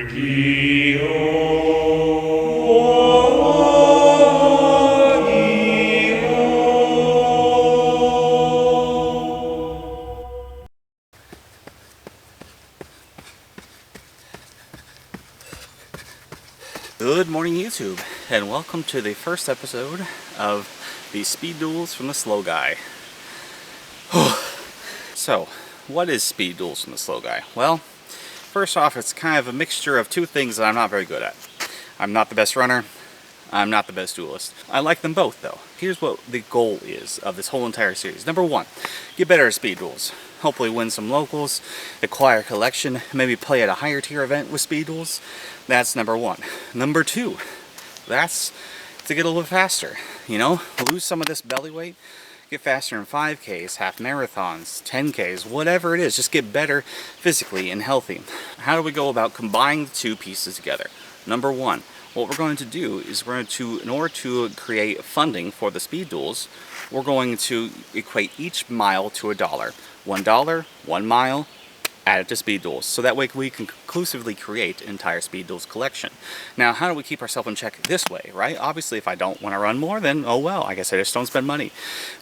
Good morning, YouTube, and welcome to the first episode of the Speed Duels from the Slow Guy. So, what is Speed Duels from the Slow Guy? Well, first off, it's kind of a mixture of two things that I'm not very good at. I'm not the best runner. I'm not the best duelist. I like them both, though. Here's what the goal is of this whole entire series. Number one, get better at Speed Duels. Hopefully win some locals, acquire a collection, maybe play at a higher tier event with Speed Duels. That's number one. Number two, that's to get a little faster. You know, lose some of this belly weight, get faster in 5Ks, half marathons, 10Ks, whatever it is. Just get better physically and healthy. How do we go about combining the two pieces together? Number one, what we're going to do is in order to create funding for the Speed Duels, we're going to equate each mile to $1. $1, 1 mile, add it to Speed Duels. So that way we can conclusively create an entire Speed Duels collection. Now, how do we keep ourselves in check this way, right? Obviously, if I don't want to run more, then oh well, I guess I just don't spend money.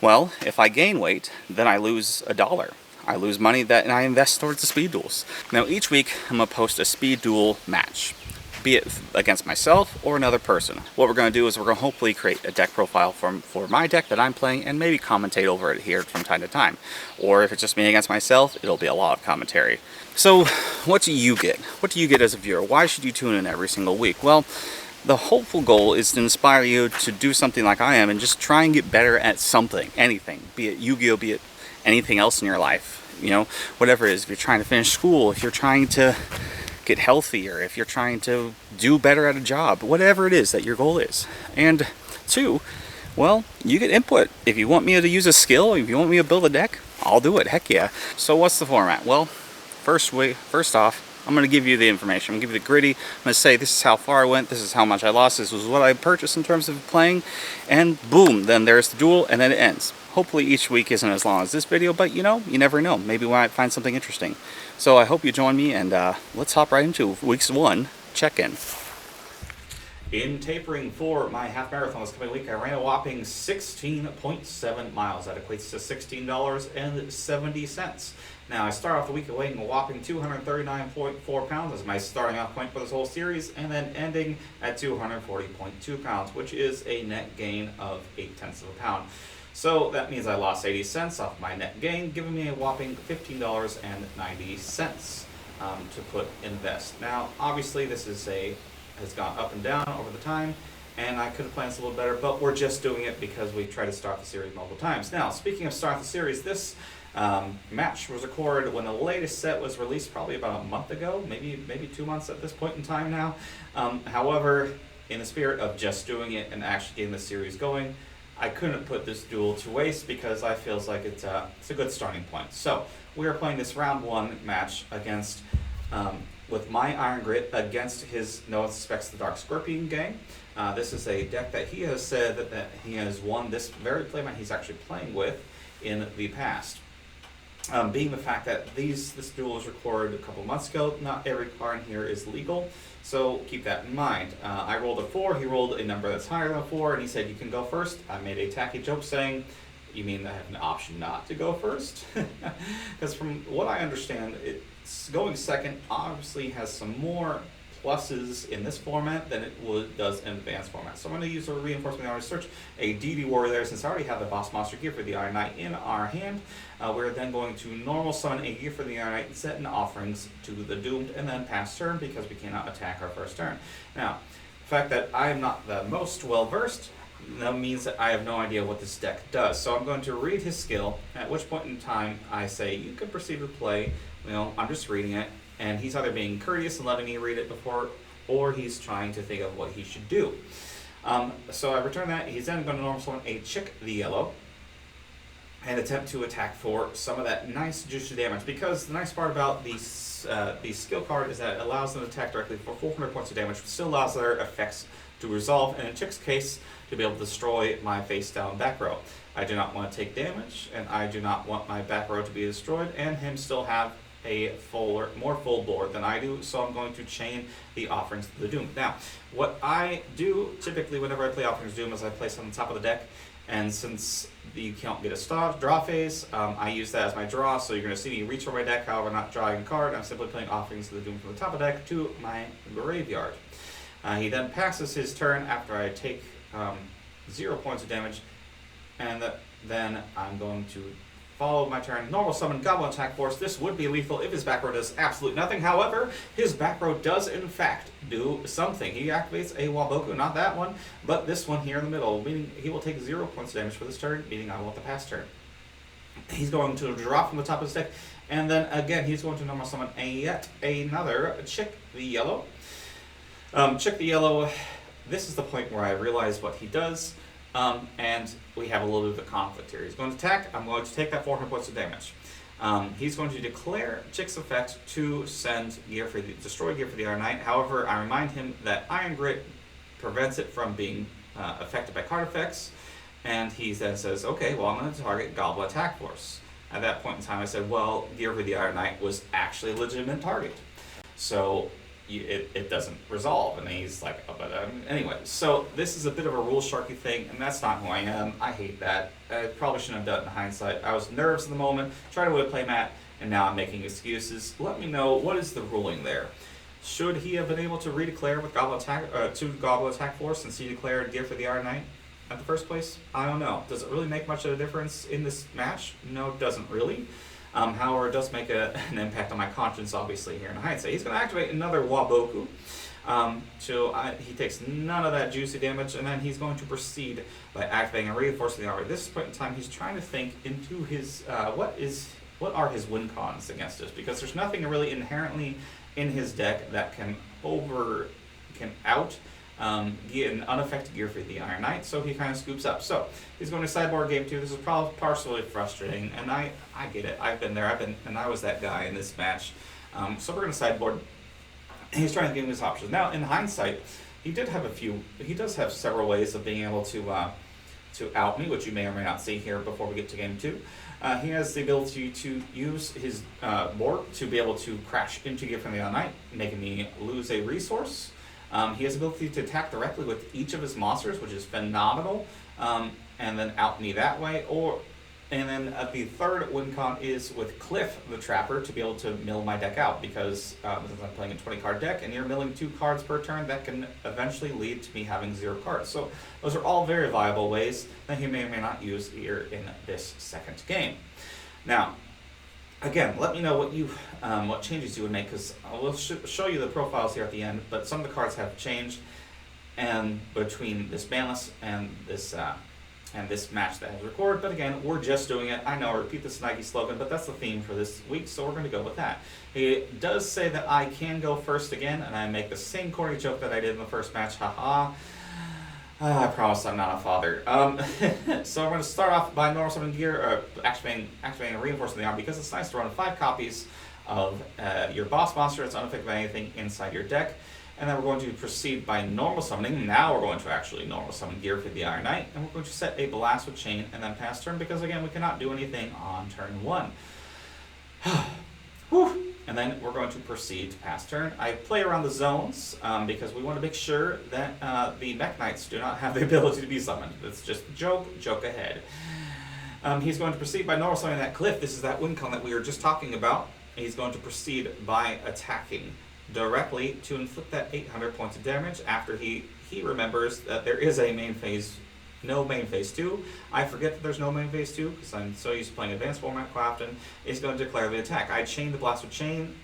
Well, if I gain weight, then I lose $1. I lose money that I invest towards the Speed Duels. Now, each week, I'm going to post a Speed Duel match, be it against myself or another person. What we're going to do is we're going to hopefully create a deck profile for my deck that I'm playing and maybe commentate over it here from time to time. Or if it's just me against myself, it'll be a lot of commentary. So what do you get? What do you get as a viewer? Why should you tune in every single week? Well, the hopeful goal is to inspire you to do something like I am and just try and get better at something, anything, be it Yu-Gi-Oh, be it anything else in your life. You know, whatever it is, if you're trying to finish school, if you're trying to get healthier, if you're trying to do better at a job, whatever it is that your goal is. And two, well, you get input. If you want me to use a skill, if you want me to build a deck, I'll do it, heck yeah. So what's the format? Well, first off, I'm going to give you the information. I'm going to give you the gritty. I'm going to say this is how far I went, this is how much I lost, this was what I purchased in terms of playing, and boom, then there's the duel, and then it ends. Hopefully each week isn't as long as this video, but you know, you never know. Maybe we might find something interesting. So I hope you join me, and let's hop right into week's one check-in. In tapering for my half marathon this coming week, I ran a whopping 16.7 miles. That equates to $16.70. Now, I start off the week weighing a whopping 239.4 pounds as my starting off point for this whole series, and then ending at 240.2 pounds, which is a net gain of 0.8 of a pound. So that means I lost 80 cents off my net gain, giving me a whopping $15.90 to put invest. Now, obviously, this has gone up and down over the time, and I could have planned this a little better, but we're just doing it because we tried to start the series multiple times. Now, speaking of start the series, this match was recorded when the latest set was released probably about a month ago, maybe 2 months at this point in time now. However, in the spirit of just doing it and actually getting the series going, I couldn't put this duel to waste because I feels like it's a good starting point. So we are playing this round one match against with my Iron Grit against his No One Suspects the Dark Scorpion gang. This is a deck that he has said that he has won this very playmat he's actually playing with in the past. Being the fact that this duel was recorded a couple months ago, not every card in here is legal, so keep that in mind. I rolled a 4, he rolled a number that's higher than 4, and he said you can go first. I made a tacky joke saying, you mean I have an option not to go first? Because from what I understand, going second obviously has some more pluses in this format than it does in advanced format. So I'm going to use a reinforcement Iron Search, a DD Warrior there, since I already have the Boss Monster gear for the Iron Knight in our hand. We're then going to normal summon a gear for the Iron Knight and set in offerings to the Doomed, and then pass turn because we cannot attack our first turn. Now, the fact that I am not the most well versed, that means that I have no idea what this deck does. So I'm going to read his skill, at which point in time I say, you can proceed with play. You know, I'm just reading it, and he's either being courteous and letting me read it before, or he's trying to think of what he should do. So I return that. He's then going to normal summon a Chick the Yellow and attempt to attack for some of that nice juicy damage. Because the nice part about the skill card is that it allows them to attack directly for 400 points of damage, which still allows their effects to resolve, and in Chick's case, to be able to destroy my face-down back row. I do not want to take damage, and I do not want my back row to be destroyed, and him still have a more full board than I do, so I'm going to chain the Offerings to the Doom. Now, what I do typically whenever I play Offerings to Doom is I place on the top of the deck, and since you can't get a draw phase, I use that as my draw, so you're going to see me reach for my deck, however not drawing a card. I'm simply playing Offerings to the Doom from the top of the deck to my graveyard. He then passes his turn after I take 0 points of damage, and then I'm going to follow my turn, normal summon Goblin Attack Force. This would be lethal if his back row does absolutely nothing. However, his back row does in fact do something. He activates a Waboku, not that one, but this one here in the middle, meaning he will take 0 points of damage for this turn, meaning I want the pass turn. He's going to drop from the top of his deck, and then again he's going to normal summon yet another Chick the Yellow. Chick the Yellow, this is the point where I realize what he does. And we have a little bit of a conflict here. He's going to attack. I'm going to take that 400 points of damage. He's going to declare Chick's effect to send destroy Gear for the Iron Knight. However, I remind him that Iron Grit prevents it from being affected by card effects. And he then says, okay, well, I'm going to target Goblin Attack Force. At that point in time, I said, well, Gear for the Iron Knight was actually a legitimate target. So it doesn't resolve, and he's like, oh, but anyway, so this is a bit of a rule sharky thing, and that's not who I am. I hate that. I probably shouldn't have done it in hindsight. I was nervous in the moment, tried to play Matt, and now I'm making excuses. Let me know, what is the ruling there? Should he have been able to redeclare with Goblin Attack Force since he declared Gear for the Iron Knight at the first place? I don't know. Does it really make much of a difference in this match? No, it doesn't really. However, it does make an impact on my conscience, obviously, here in hindsight. He's going to activate another Waboku. He takes none of that juicy damage, and then he's going to proceed by activating a Reinforcing the Armor. At this point in time, he's trying to think into his what are his win cons against us, because there's nothing really inherently in his deck that can out get an unaffected Gear for the Iron Knight, so he kind of scoops up. So he's going to sideboard game 2. This is probably partially frustrating, and I get it. I've been there. And I was that guy in this match. So we're going to sideboard. He's trying to give him his options. Now, in hindsight, he does have several ways of being able to out me, which you may or may not see here before we get to game 2. He has the ability to use his board to be able to crash into Gear for the Iron Knight, making me lose a resource. He has the ability to attack directly with each of his monsters, which is phenomenal, and then out me that way. And then the third win con is with Cliff the Trapper to be able to mill my deck out, because since I'm playing a 20-card deck and you're milling 2 cards per turn, that can eventually lead to me having 0 cards. So those are all very viable ways that he may or may not use here in this second game. Now, again, let me know what changes you would make, because I will show you the profiles here at the end, but some of the cards have changed, and between this ban list and this match that has recorded. But again, we're just doing it. I know I repeat this Nike slogan, but that's the theme for this week, so we're going to go with that. He does say that I can go first again, and I make the same corny joke that I did in the first match. Haha. I promise I'm not a father. So we're going to start off by normal summoning Gear, activating a Reinforcing the Arm, because it's nice to run 5 copies of your boss monster that's unaffected by anything inside your deck. And then we're going to proceed by normal summoning. Now we're going to actually normal summon Gear for the Iron Knight, and we're going to set a Blast with Chain and then pass turn, because again, we cannot do anything on turn 1. Whew. And then we're going to proceed to pass turn. I play around the zones because we want to make sure that the Mech Knights do not have the ability to be summoned. It's just a joke ahead. He's going to proceed by normal summoning that Cliff. This is that win con that we were just talking about. He's going to proceed by attacking directly to inflict that 800 points of damage after he remembers that there is a no main phase 2. I forget that there's no main phase 2 because I'm so used to playing advanced format quite often. He's going to declare the attack. I chain the Blast with Chain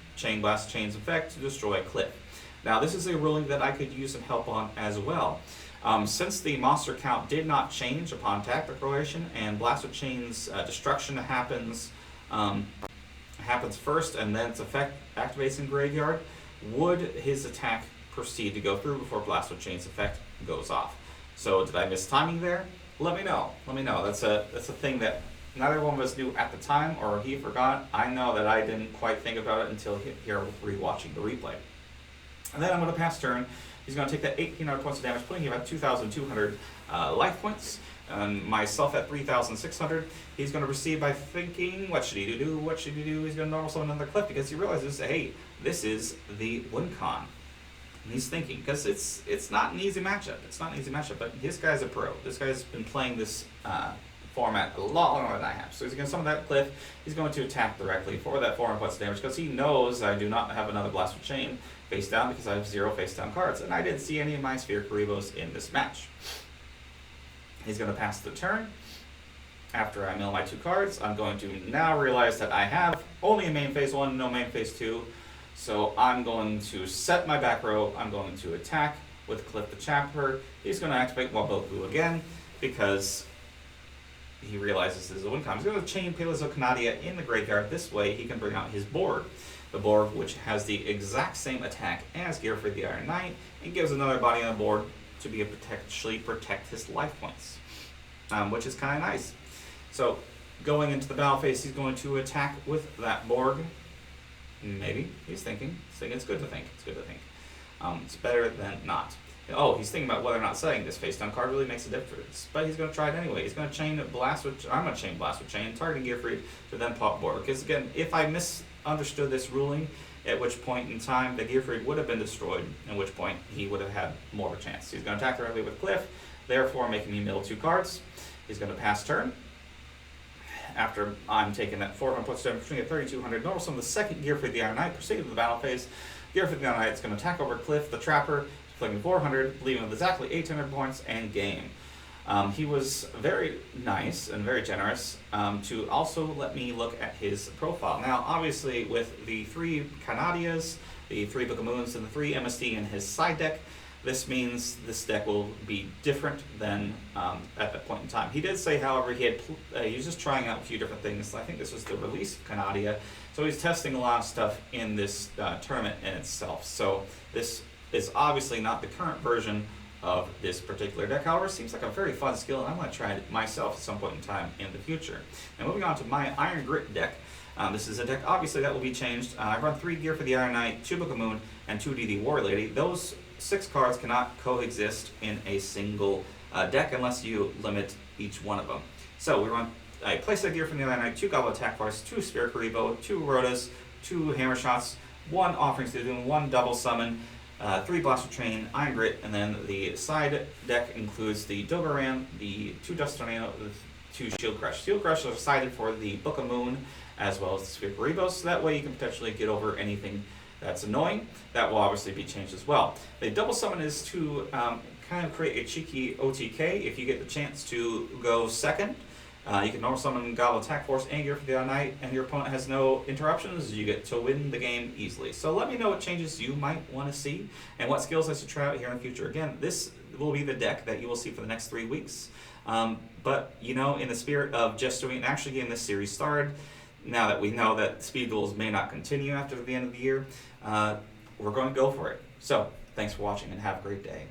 Blast Chain's effect to destroy a Cliff. Now this is a ruling that I could use some help on as well. Since the monster count did not change upon attack declaration, and Blast with Chain's destruction happens first and then its effect activates in graveyard, would his attack proceed to go through before Blast with Chain's effect goes off? So did I miss timing there? Let me know. That's a thing that neither one of us knew at the time, or he forgot. I know that I didn't quite think about it until here rewatching the replay. And then I'm going to pass turn. He's going to take that 1,800 points of damage, putting him at 2,200 life points. And myself at 3,600, he's going to proceed by thinking, what should he do? What should he do? He's going to normal summon another cliff because he realizes, hey, this is the win con. And he's thinking, because it's not an easy matchup. It's not an easy matchup, but this guy's a pro. This guy's been playing this format a lot longer than I have. So he's going to summon that cliff. He's going to attack directly for that 400 points damage because he knows I do not have another Blast with Chain face down because I have 0 face down cards. And I didn't see any of my Sphere Karibos in this match. He's going to pass the turn. After I mill my 2 cards, I'm going to now realize that I have only a main phase 1, no main phase 2. So I'm going to set my back row. I'm going to attack with Cliff the Chapper. He's going to activate Waboku again because he realizes this is a win con. He's going to chain Palezo Canadia in the graveyard. This way he can bring out his board. The board which has the exact same attack as Gearfried the Iron Knight and gives another body on the board to be able to potentially protect his life points, which is kind of nice. So going into the battle phase, he's going to attack with that board. Maybe he's thinking it's good to think. It's good to think. It's better than not. Oh, he's thinking about whether or not setting this face down card really makes a difference. But he's going to try it anyway. He's going to chain Blast with... I'm going to chain Blast with Chain, targeting Gearfried to then pop board. Because again, if I misunderstood this ruling, at which point in time the Gearfried would have been destroyed, at which point he would have had more of a chance. He's going to attack directly with Cliff, therefore making me mill 2 cards. He's going to pass turn. After I'm taking that 400 plus damage between 3,200 normal summon the second Gearfried the Iron Knight, proceeded to the battle phase. Gearfried the Iron Knight is going to attack over Cliff the Trapper, flicking 400, leaving with exactly 800 points and game. He was very nice and very generous to also let me look at his profile. Now, obviously, with the 3 Canadias, the 3 Book of Moons, and the 3 MSD in his side deck, this means this deck will be different than at that point in time. He did say, however, he was just trying out a few different things. I think this was the release of Canadia, so he's testing a lot of stuff in this tournament in itself. So this is obviously not the current version of this particular deck. However, it seems like a very fun skill, and I'm going to try it myself at some point in time in the future. Now, moving on to my Iron Grit deck. This is a deck, obviously, that will be changed. I run 3 Gearfried the Iron Knight, 2 Book of Moon, and 2 DD War Lady. Those 6 cards cannot coexist in a single deck unless you limit each one of them. So we run a playset Gearfried the Iron Knight, 2 Goblet Attack Force, 2 Sphere Karibo, 2 Rotas, 2 Hammer Shots, 1 Offerings to Doom, 1 Double Summon, 3 Blast with Chain, Iron Grit, and then the side deck includes the Dogoran, the 2 Dust Tornado, the 2 Shield Crush. Shield Crush are sided for the Book of Moon as well as the Sphere Karibos, so that way you can potentially get over anything that's annoying. That will obviously be changed as well. The Double Summon is to kind of create a cheeky OTK if you get the chance to go second. You can normal summon Goblet Attack Force and Gearfried the Iron Knight, and your opponent has no interruptions. You get to win the game easily. So let me know what changes you might want to see and what skills I should try out here in the future. Again, this will be the deck that you will see for the next 3 weeks. But, you know, in the spirit of just doing and actually getting this series started, now that we know that Speed Duels may not continue after the end of the year, we're going to go for it. So, thanks for watching and have a great day.